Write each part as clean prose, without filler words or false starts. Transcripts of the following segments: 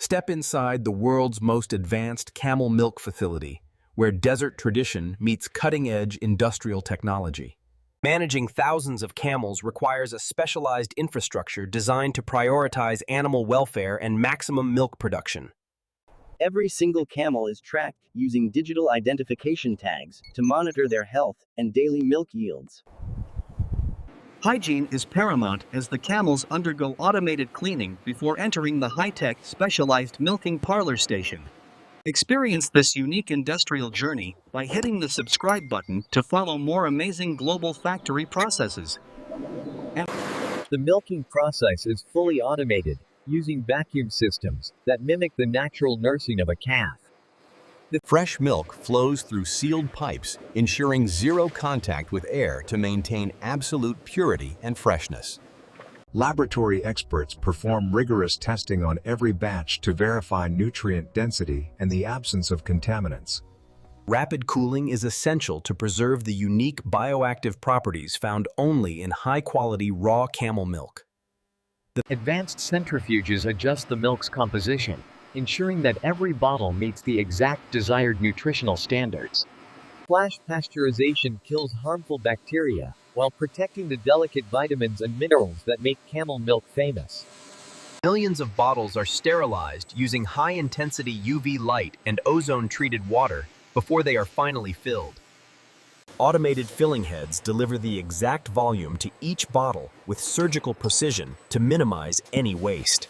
Step inside the world's most advanced camel milk facility, where desert tradition meets cutting-edge industrial technology. Managing thousands of camels requires a specialized infrastructure designed to prioritize animal welfare and maximum milk production. Every single camel is tracked using digital identification tags to monitor their health and daily milk yields. Hygiene is paramount as the camels undergo automated cleaning before entering the high-tech specialized milking parlor station. Experience this unique industrial journey by hitting the subscribe button to follow more amazing global factory processes. The milking process is fully automated, using vacuum systems that mimic the natural nursing of a calf. The fresh milk flows through sealed pipes, ensuring zero contact with air to maintain absolute purity and freshness. Laboratory experts perform rigorous testing on every batch to verify nutrient density and the absence of contaminants. Rapid cooling is essential to preserve the unique bioactive properties found only in high-quality raw camel milk. Advanced centrifuges adjust the milk's composition, ensuring that every bottle meets the exact desired nutritional standards. Flash pasteurization kills harmful bacteria, while protecting the delicate vitamins and minerals that make camel milk famous. Millions of bottles are sterilized using high-intensity UV light and ozone-treated water before they are finally filled. Automated filling heads deliver the exact volume to each bottle with surgical precision to minimize any waste.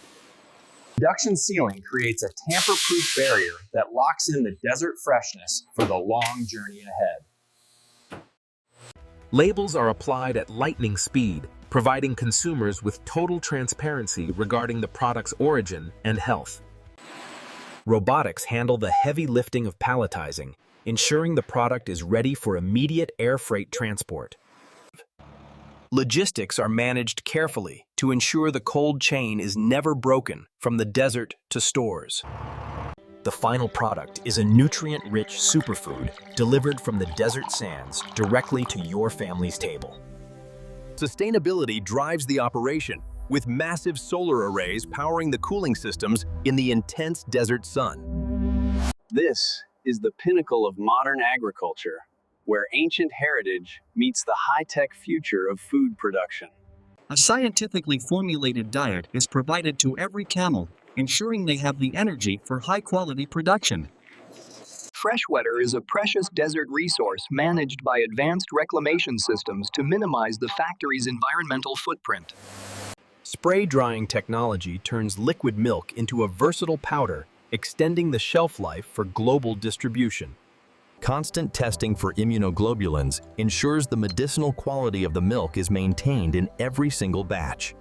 Induction sealing creates a tamper-proof barrier that locks in the desert freshness for the long journey ahead. Labels are applied at lightning speed, providing consumers with total transparency regarding the product's origin and health. Robotics handle the heavy lifting of palletizing, ensuring the product is ready for immediate air freight transport. Logistics are managed carefully to ensure the cold chain is never broken from the desert to stores. The final product is a nutrient-rich superfood delivered from the desert sands directly to your family's table. Sustainability drives the operation, with massive solar arrays powering the cooling systems in the intense desert sun. This is the pinnacle of modern agriculture, where ancient heritage meets the high-tech future of food production. A scientifically formulated diet is provided to every camel, ensuring they have the energy for high-quality production. Freshwater is a precious desert resource managed by advanced reclamation systems to minimize the factory's environmental footprint. Spray drying technology turns liquid milk into a versatile powder, extending the shelf life for global distribution. Constant testing for immunoglobulins ensures the medicinal quality of the milk is maintained in every single batch.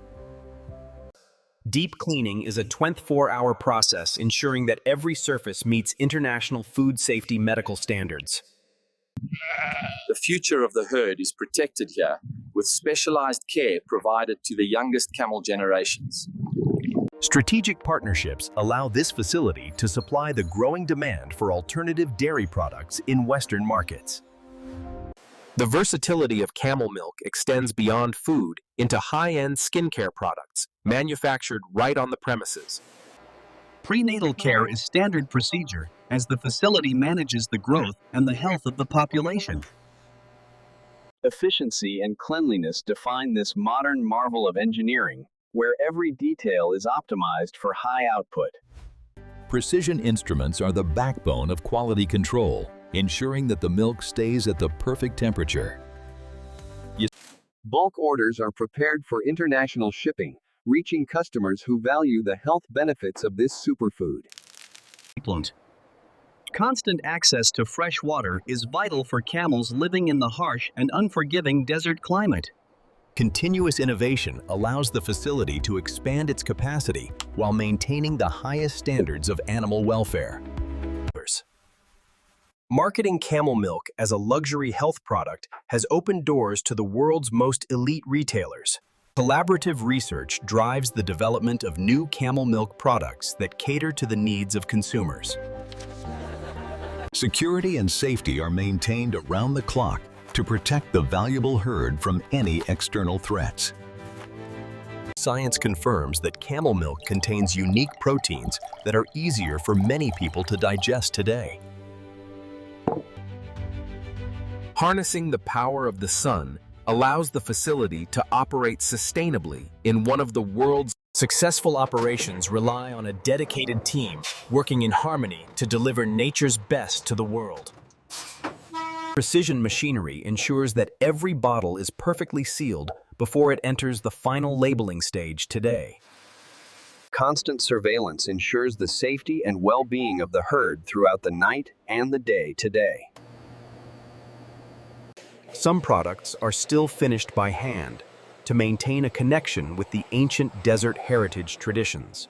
Deep cleaning is a 24-hour process ensuring that every surface meets international food safety medical standards. The future of the herd is protected here, with specialized care provided to the youngest camel generations. Strategic partnerships allow this facility to supply the growing demand for alternative dairy products in Western markets. The versatility of camel milk extends beyond food into high-end skincare products, manufactured right on the premises. Prenatal care is standard procedure as the facility manages the growth and the health of the population. Efficiency and cleanliness define this modern marvel of engineering, where every detail is optimized for high output. Precision instruments are the backbone of quality control, ensuring that the milk stays at the perfect temperature. Bulk orders are prepared for international shipping, reaching customers who value the health benefits of this superfood. Constant access to fresh water is vital for camels living in the harsh and unforgiving desert climate. Continuous innovation allows the facility to expand its capacity while maintaining the highest standards of animal welfare. Marketing camel milk as a luxury health product has opened doors to the world's most elite retailers. Collaborative research drives the development of new camel milk products that cater to the needs of consumers. Security and safety are maintained around the clock to protect the valuable herd from any external threats. Science confirms that camel milk contains unique proteins that are easier for many people to digest today. Harnessing the power of the sun allows the facility to operate sustainably in one of the world's Successful operations rely on a dedicated team working in harmony to deliver nature's best to the world. Precision machinery ensures that every bottle is perfectly sealed before it enters the final labeling stage today. Constant surveillance ensures the safety and well-being of the herd throughout the night and the day today. Some products are still finished by hand to maintain a connection with the ancient desert heritage traditions.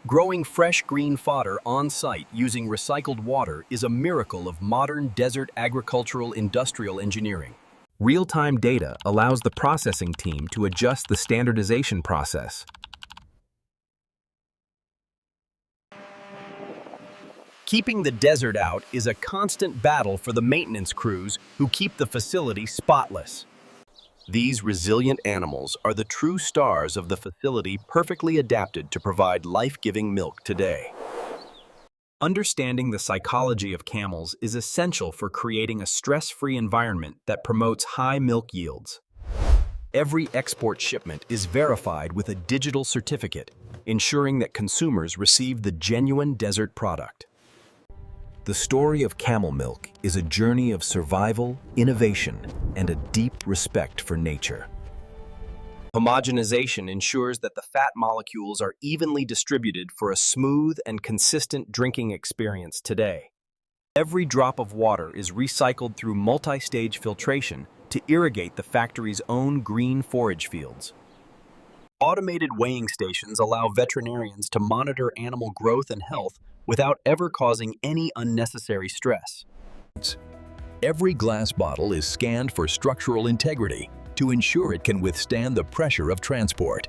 Growing fresh green fodder on-site using recycled water is a miracle of modern desert agricultural industrial engineering. Real-time data allows the processing team to adjust the standardization process. Keeping the desert out is a constant battle for the maintenance crews who keep the facility spotless. These resilient animals are the true stars of the facility, perfectly adapted to provide life-giving milk today. Understanding the psychology of camels is essential for creating a stress-free environment that promotes high milk yields. Every export shipment is verified with a digital certificate, ensuring that consumers receive the genuine desert product. The story of camel milk is a journey of survival, innovation, and a deep respect for nature. Homogenization ensures that the fat molecules are evenly distributed for a smooth and consistent drinking experience today. Every drop of water is recycled through multi-stage filtration to irrigate the factory's own green forage fields. Automated weighing stations allow veterinarians to monitor animal growth and health without ever causing any unnecessary stress. Every glass bottle is scanned for structural integrity to ensure it can withstand the pressure of transport.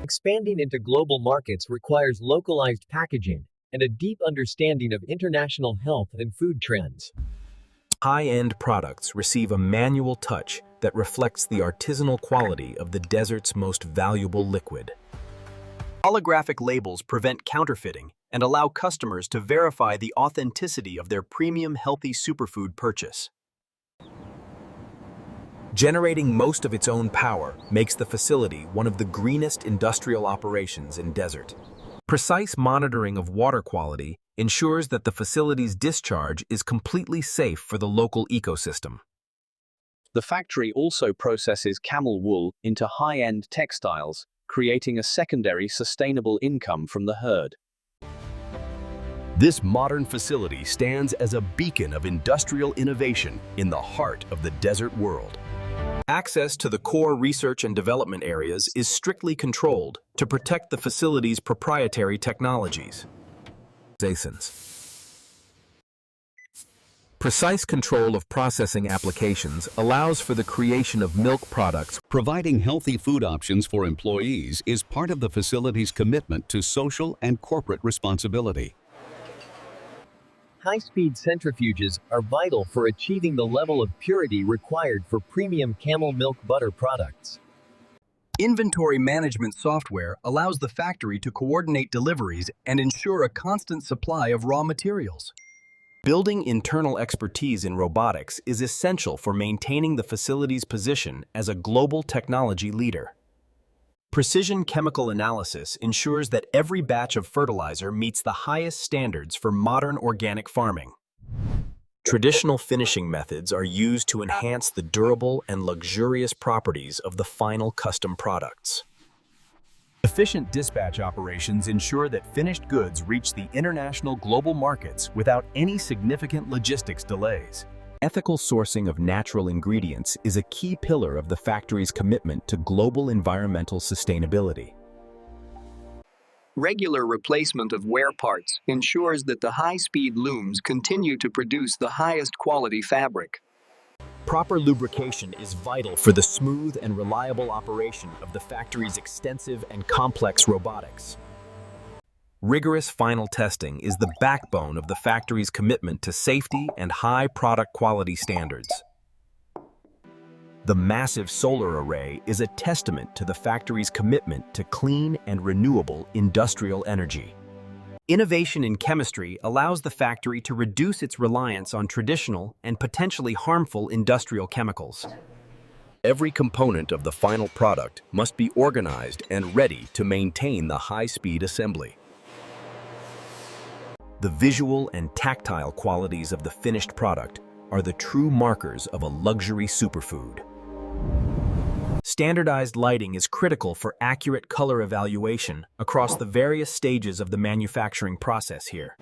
Expanding into global markets requires localized packaging and a deep understanding of international health and food trends. High-end products receive a manual touch that reflects the artisanal quality of the desert's most valuable liquid. Holographic labels prevent counterfeiting and allow customers to verify the authenticity of their premium healthy superfood purchase. Generating most of its own power makes the facility one of the greenest industrial operations in desert. Precise monitoring of water quality ensures that the facility's discharge is completely safe for the local ecosystem. The factory also processes camel wool into high-end textiles, creating a secondary sustainable income from the herd. This modern facility stands as a beacon of industrial innovation in the heart of the desert world. Access to the core research and development areas is strictly controlled to protect the facility's proprietary technologies. Precise control of processing applications allows for the creation of milk products. Providing healthy food options for employees is part of the facility's commitment to social and corporate responsibility. High-speed centrifuges are vital for achieving the level of purity required for premium camel milk butter products. Inventory management software allows the factory to coordinate deliveries and ensure a constant supply of raw materials. Building internal expertise in robotics is essential for maintaining the facility's position as a global technology leader. Precision chemical analysis ensures that every batch of fertilizer meets the highest standards for modern organic farming. Traditional finishing methods are used to enhance the durable and luxurious properties of the final custom products. Efficient dispatch operations ensure that finished goods reach the international global markets without any significant logistics delays. Ethical sourcing of natural ingredients is a key pillar of the factory's commitment to global environmental sustainability. Regular replacement of wear parts ensures that the high-speed looms continue to produce the highest quality fabric. Proper lubrication is vital for the smooth and reliable operation of the factory's extensive and complex robotics. Rigorous final testing is the backbone of the factory's commitment to safety and high product quality standards. The massive solar array is a testament to the factory's commitment to clean and renewable industrial energy. Innovation in chemistry allows the factory to reduce its reliance on traditional and potentially harmful industrial chemicals. Every component of the final product must be organized and ready to maintain the high-speed assembly. The visual and tactile qualities of the finished product are the true markers of a luxury superfood. Standardized lighting is critical for accurate color evaluation across the various stages of the manufacturing process here.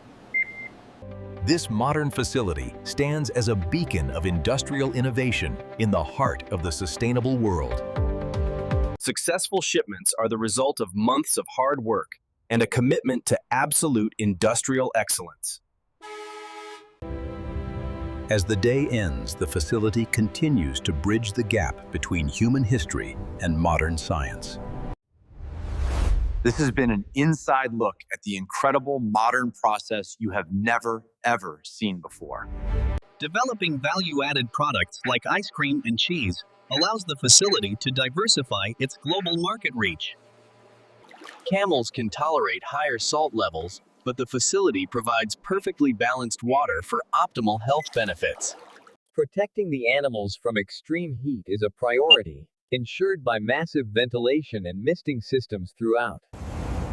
This modern facility stands as a beacon of industrial innovation in the heart of the sustainable world. Successful shipments are the result of months of hard work and a commitment to absolute industrial excellence. As the day ends, the facility continues to bridge the gap between human history and modern science. This has been an inside look at the incredible modern process you have never, ever seen before. Developing value-added products like ice cream and cheese allows the facility to diversify its global market reach. Camels can tolerate higher salt levels, but the facility provides perfectly balanced water for optimal health benefits. Protecting the animals from extreme heat is a priority, ensured by massive ventilation and misting systems throughout.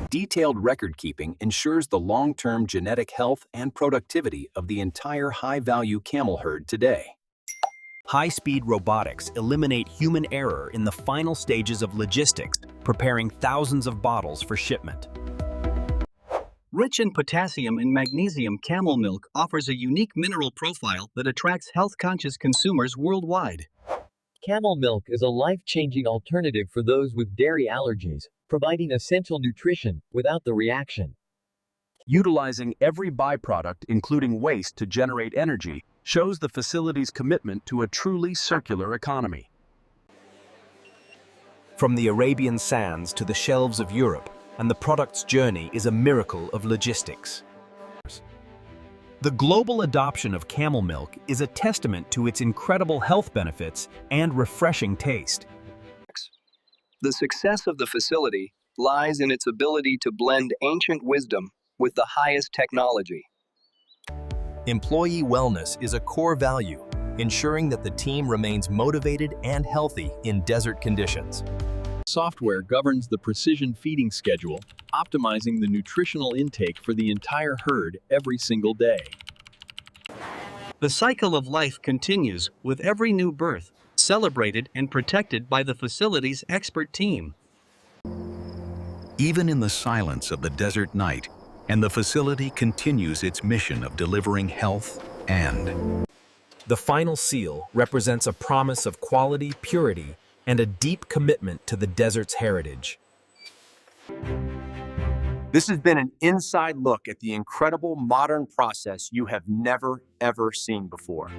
Detailed record-keeping ensures the long-term genetic health and productivity of the entire high-value camel herd today. High-speed robotics eliminate human error in the final stages of logistics, preparing thousands of bottles for shipment. Rich in potassium and magnesium, camel milk offers a unique mineral profile that attracts health-conscious consumers worldwide. Camel milk is a life-changing alternative for those with dairy allergies, providing essential nutrition without the reaction. Utilizing every byproduct, including waste, to generate energy shows the facility's commitment to a truly circular economy. From the Arabian sands to the shelves of Europe, and the product's journey is a miracle of logistics. The global adoption of camel milk is a testament to its incredible health benefits and refreshing taste. The success of the facility lies in its ability to blend ancient wisdom with the highest technology. Employee wellness is a core value, ensuring that the team remains motivated and healthy in desert conditions. Software governs the precision feeding schedule, optimizing the nutritional intake for the entire herd every single day. The cycle of life continues with every new birth, celebrated and protected by the facility's expert team. Even in the silence of the desert night, and the facility continues its mission of delivering health and... The final seal represents a promise of quality, purity, and a deep commitment to the desert's heritage. This has been an inside look at the incredible modern process you have never, ever seen before.